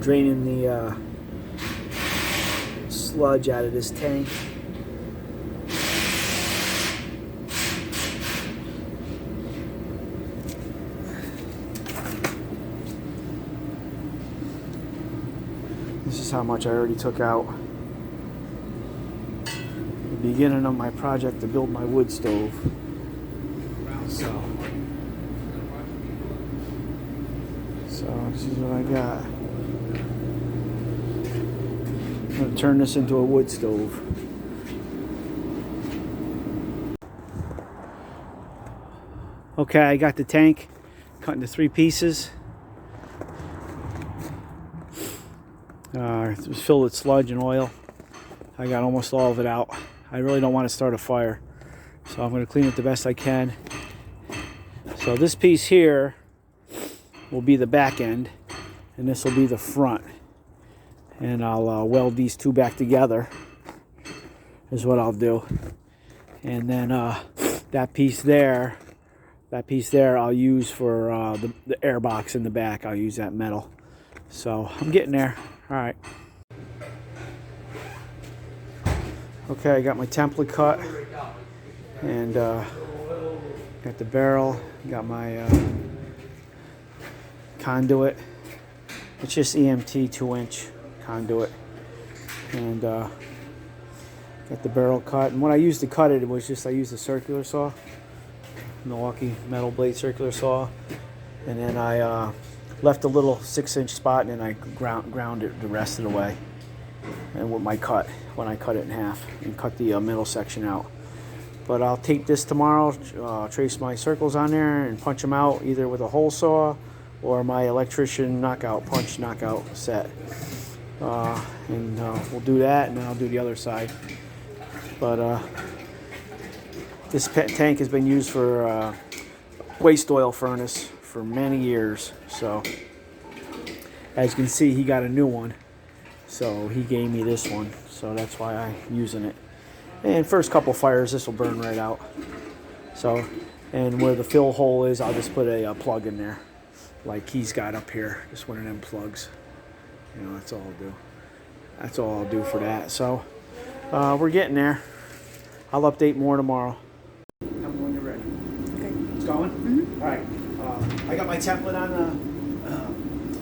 draining the sludge out of this tank. This is how much I already took out. The beginning of my project to build my wood stove. So this is what I got. I'm going to turn this into a wood stove. Okay, I got the tank cut into 3 pieces. It was filled with sludge and oil. I got almost all of it out. I really don't want to start a fire, so I'm going to clean it the best I can. So this piece here will be the back end, and this will be the front. And I'll weld these two back together, is what I'll do. And then that piece there I'll use for the air box in the back. I'll use that metal. So I'm getting there. All right. Okay, I got my template cut, and got the barrel, got my conduit. It's just EMT 2-inch conduit, and got the barrel cut. And what I used to cut it was just I used a circular saw, Milwaukee metal blade circular saw, and then I left a little 6-inch spot, and then I ground it the rest of the way. And with my cut, when I cut it in half and cut the middle section out. But I'll tape this tomorrow, trace my circles on there and punch them out either with a hole saw or my electrician knockout set. And we'll do that, and then I'll do the other side. But this tank has been used for waste oil furnace for many years. So as you can see, he got a new one. So he gave me this one, so that's why I'm using it. And first couple fires, this will burn right out. So, and where the fill hole is, I'll just put a plug in there, like he's got up here, just one of them plugs. You know, that's all I'll do. That's all I'll do for that. So, we're getting there. I'll update more tomorrow. Tell me when you're ready. Okay. It's going? Mm-hmm. All right. I got my template on the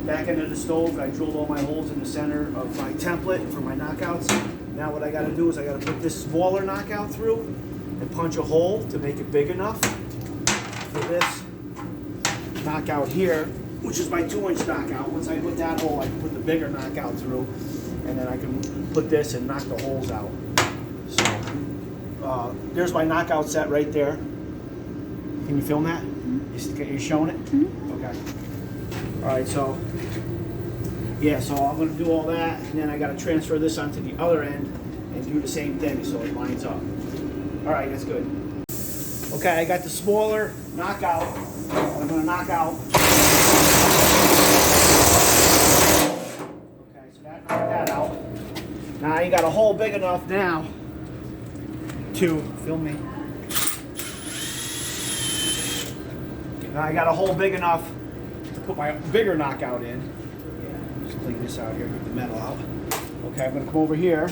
back end of the stove. I drilled all my holes in the center of my template for my knockouts. Now what I got to do is I got to put this smaller knockout through and punch a hole to make it big enough for this knockout here, which is my 2-inch knockout. Once I put that hole, I can put the bigger knockout through, and then I can put this and knock the holes out. So there's my knockout set right there. Can you film that? Mm-hmm. You're showing it? Mm-hmm. Okay. All right, so yeah, so I'm going to do all that, and then I got to transfer this onto the other end and do the same thing so it lines up. All right, that's good. Okay, I got the smaller knockout. I'm going to knock out. Okay, so that knocked that out. Now you got a hole big enough now to film me. Now I got a hole big enough to put my bigger knockout in. Just clean this out here, get the metal out. Okay, I'm going to come over here.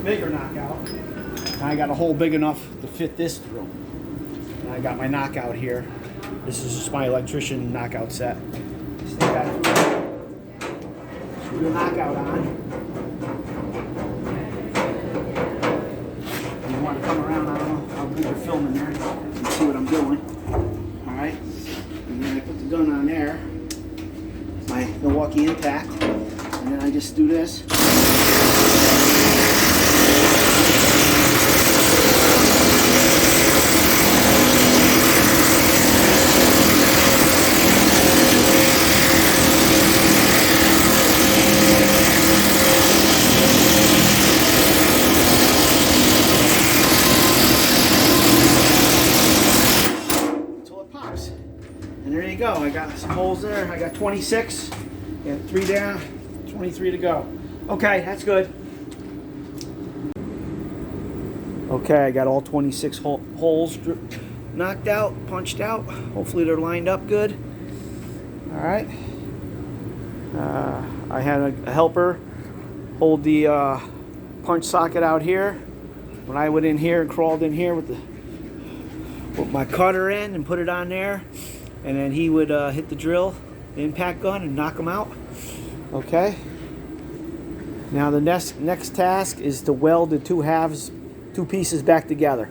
Bigger knockout. Now I got a hole big enough to fit this through. And I got my knockout here. This is just my electrician knockout set. Stick that through. Screw the knockout on. You want to come around, I don't know, I'll put your film in there and see what I'm doing. Alright. And then I put the gun on there. My Milwaukee Impact. And then I just do this. Go. I got some holes there. I got 26 and 3 down, 23 to go. Okay, that's good. Okay, I got all 26 holes knocked out, punched out. Hopefully they're lined up good. All right. I had a helper hold the punch socket out here. When I went in here and crawled in here with my cutter in and put it on there, and then he would hit the drill, the impact gun, and knock them out. Okay. Now the next task is to weld the two pieces back together.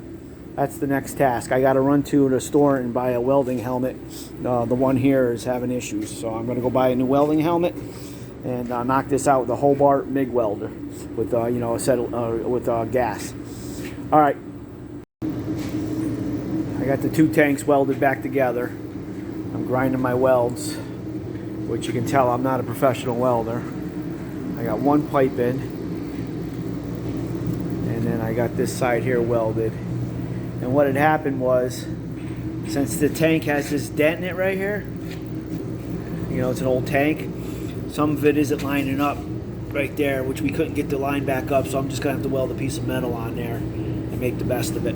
That's the next task. I got to run to the store and buy a welding helmet. The one here is having issues, so I'm going to go buy a new welding helmet and knock this out with a Hobart MIG welder with a set with gas. All right. I got the two tanks welded back together. I'm grinding my welds, which you can tell I'm not a professional welder. I got one pipe in, and then I got this side here welded. And what had happened was, since the tank has this dent in it right here, it's an old tank, some of it isn't lining up right there, which we couldn't get the line back up, so I'm just going to have to weld a piece of metal on there and make the best of it.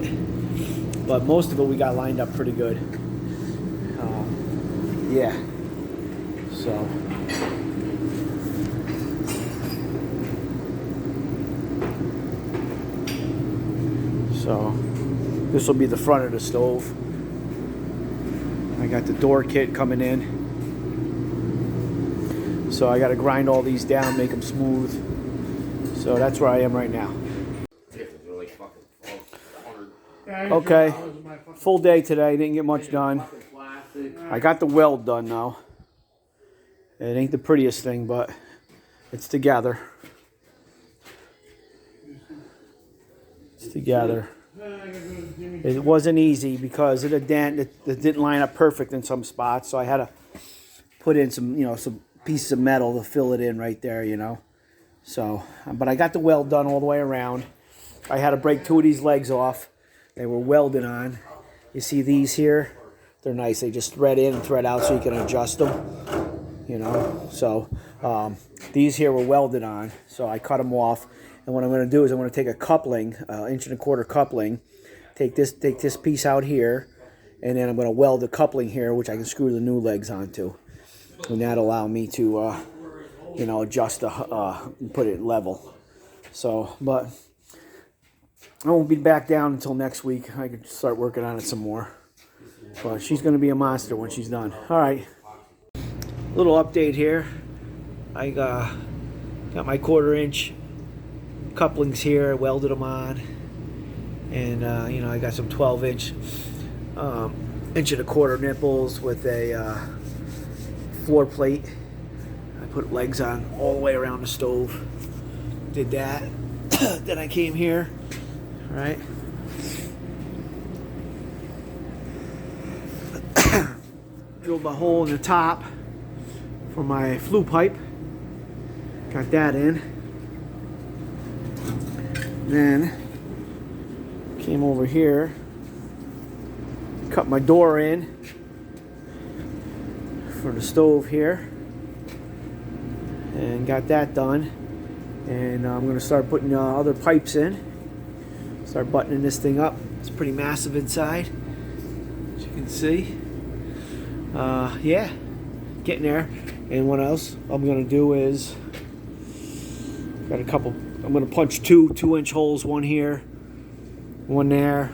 But most of it we got lined up pretty good. Yeah. So. This will be the front of the stove. I got the door kit coming in. So I got to grind all these down, make them smooth. So that's where I am right now. Okay, full day today, didn't get much done. I got the weld done now. It ain't the prettiest thing, but it's together. It's together. It wasn't easy because of the dent. It didn't line up perfect in some spots, so I had to put in some pieces of metal to fill it in right there, So, but I got the weld done all the way around. I had to break two of these legs off. They were welded on. You see these here? They're nice. They just thread in and thread out so you can adjust them, So these here were welded on, so I cut them off. And what I'm going to do is I'm going to take a coupling, 1.25 inch coupling, take this piece out here, and then I'm going to weld the coupling here, which I can screw the new legs onto. And that'll allow me to, adjust and put it level. So, but I won't be back down until next week. I can start working on it some more. But she's going to be a monster when she's done. All right. Little update here. I got my 1/4 inch couplings here, welded them on, and I got some 12-inch 1.25 inch nipples with a floor plate. I put legs on all the way around the stove. Did that. Then I came here, right? Drilled a hole in the top for my flue pipe. Got that in. Then came over here, cut my door in for the stove here, and got that done. And I'm going to start putting other pipes in. Start buttoning this thing up. It's pretty massive inside, as you can see. Yeah, getting there. And what else I'm going to do is got a couple. I'm going to punch two 2-inch holes, one here, one there,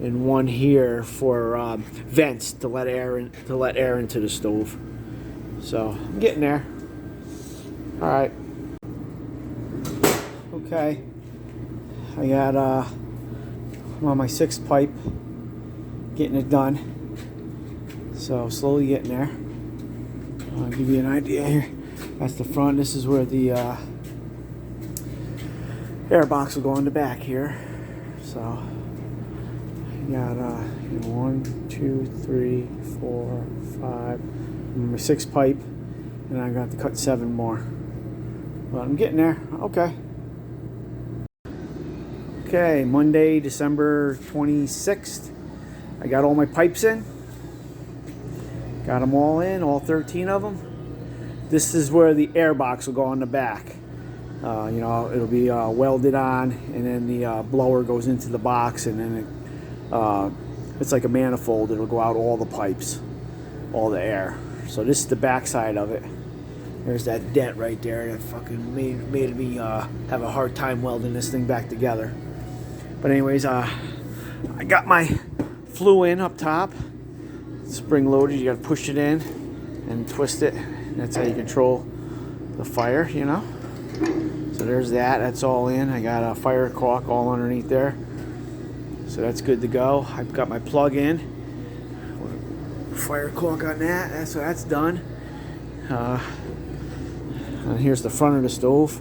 and one here for vents to let air into the stove. So I'm getting there. All right. Okay. I got I'm on my 6th pipe, getting it done. So slowly getting there. I'll give you an idea here. That's the front. This is where the air box will go in the back here. So I got 1, 2, 3, 4, 5. My 6th pipe, and I got to cut 7 more. But I'm getting there. Okay. Okay, Monday, December 26th. I got all my pipes in. Got them all in, all 13 of them. This is where the air box will go on the back. It'll be welded on, and then the blower goes into the box, and then it's like a manifold. It'll go out all the pipes, all the air. So this is the back side of it. There's that dent right there that fucking made me have a hard time welding this thing back together. But anyways, I got my flue in up top. Spring loaded, you gotta push it in and twist it. And that's how you control the fire, you know. So there's that, that's all in. I got a fire caulk all underneath there. So that's good to go. I've got my plug in. Fire caulk on that, so that's done. And here's the front of the stove.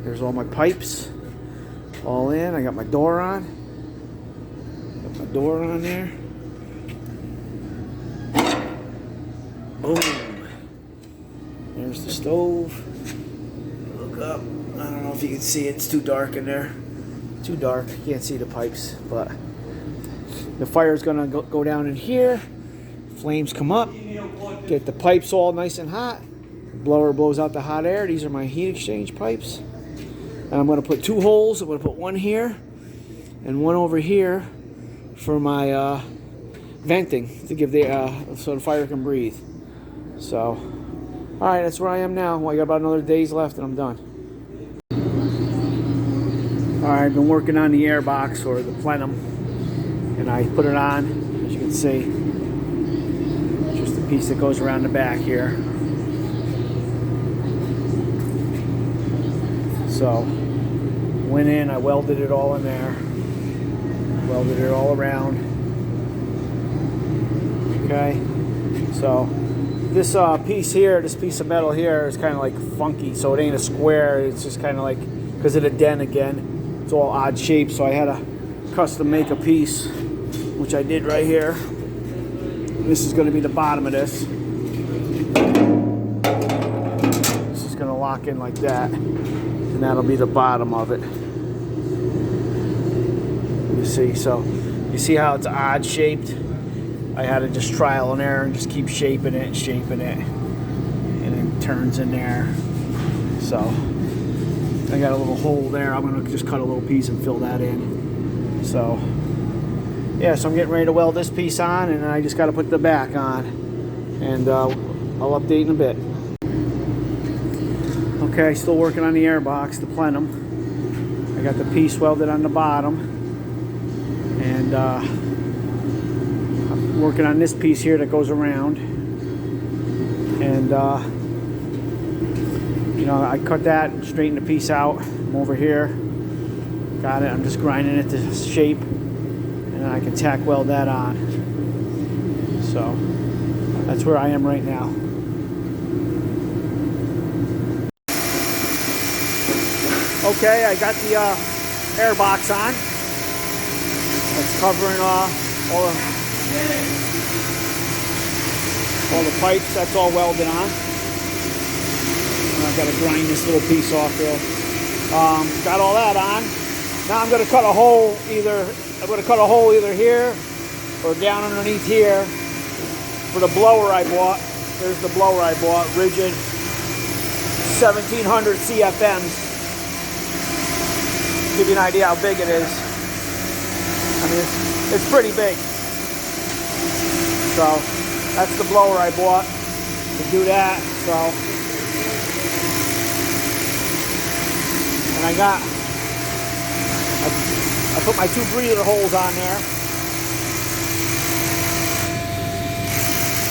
There's all my pipes all in. I got my door on. Got my door on there. Boom. There's the stove. Look up. I don't know if you can see it. It's too dark in there. Too dark. You can't see the pipes, but the fire's gonna go down in here. Flames come up. Get the pipes all nice and hot. Blower blows out the hot air. These are my heat exchange pipes. And I'm going to put 2 holes. I'm going to put one here and one over here for my venting to give the so the fire can breathe. So, all right, that's where I am now. I got about another day's left and I'm done. All right, I've been working on the air box or the plenum, and I put it on, as you can see. Just a piece that goes around the back here. So, went in, I welded it all in there, welded it all around. Okay, so this piece here, this piece of metal here is kind of like funky, so it ain't a square, it's just kind of like, because of the dent again, it's all odd shaped, so I had to custom make a piece, which I did right here. This is going to be the bottom of this. This is going to lock in like that. And that'll be the bottom of it. You see, so you see how it's odd shaped? I had to just trial and error and just keep shaping it and shaping it. And it turns in there. So I got a little hole there. I'm gonna just cut a little piece and fill that in. So yeah, so I'm getting ready to weld this piece on, and I just gotta put the back on. And I'll update in a bit. Okay, still working on the air box, the plenum. I got the piece welded on the bottom. And I'm working on this piece here that goes around. And, you know, I cut that and straightened the piece out. I'm over here. Got it, I'm just grinding it to shape. And I can tack weld that on. So, that's where I am right now. Okay, I got the air box on. It's covering all the pipes. That's all welded on. And I've got to grind this little piece off there. Got all that on. Now I'm going to cut a hole either here or down underneath here for the blower I bought. There's the blower I bought, Rigid 1700 CFMs. Give you an idea how big it is. I mean, it's pretty big. So that's the blower I bought to do that. So, and I put my 2 breather holes on there.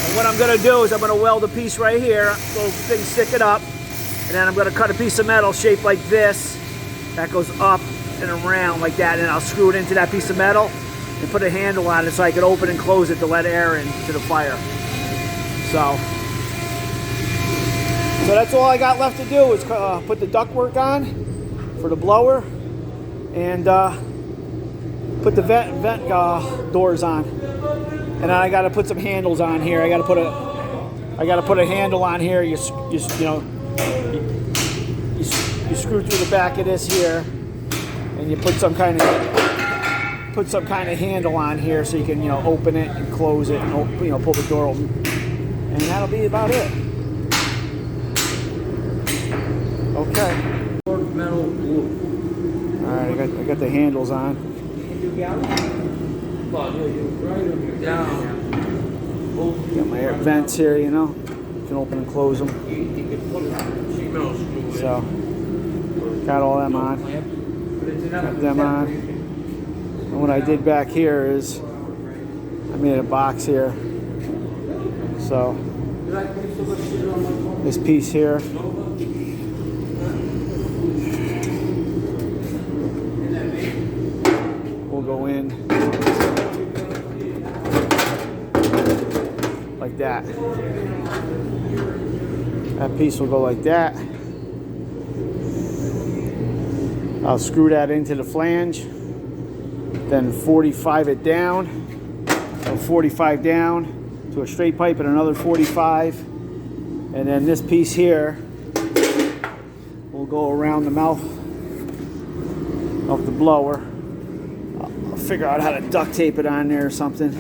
And what I'm going to do is I'm going to weld a piece right here, little thing, stick it up, and then I'm going to cut a piece of metal shaped like this. That goes up and around like that, and I'll screw it into that piece of metal and put a handle on it so I can open and close it to let air into the fire. So that's all I got left to do is put the ductwork on for the blower and put the vent doors on. And then I got to put some handles on here. I got to put a handle on here. You screw through the back of this here, and you put some kind of handle on here so you can open it and close it and pull the door open, and that'll be about it. Okay. Metal glue. All right, I got the handles on. Got my Got my air vents here, can open and close them. You can put a sheet metal screw in. So, got all them on. Got them on. And what I did back here is I made a box here. So, this piece here. Will go in like that. That piece will go like that. I'll screw that into the flange, then 45 it down, so 45 down to a straight pipe and another 45, and then this piece here will go around the mouth of the blower. I'll figure out how to duct tape it on there or something,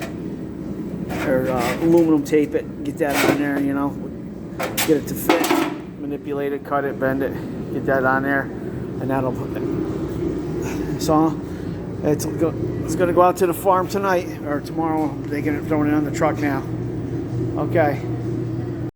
or aluminum tape it, get that on there, you know, get it to fit, manipulate it, cut it, bend it, get that on there, and that'll put it. So it's gonna go out to the farm tonight or tomorrow. They're gonna throw it on the truck now. Okay.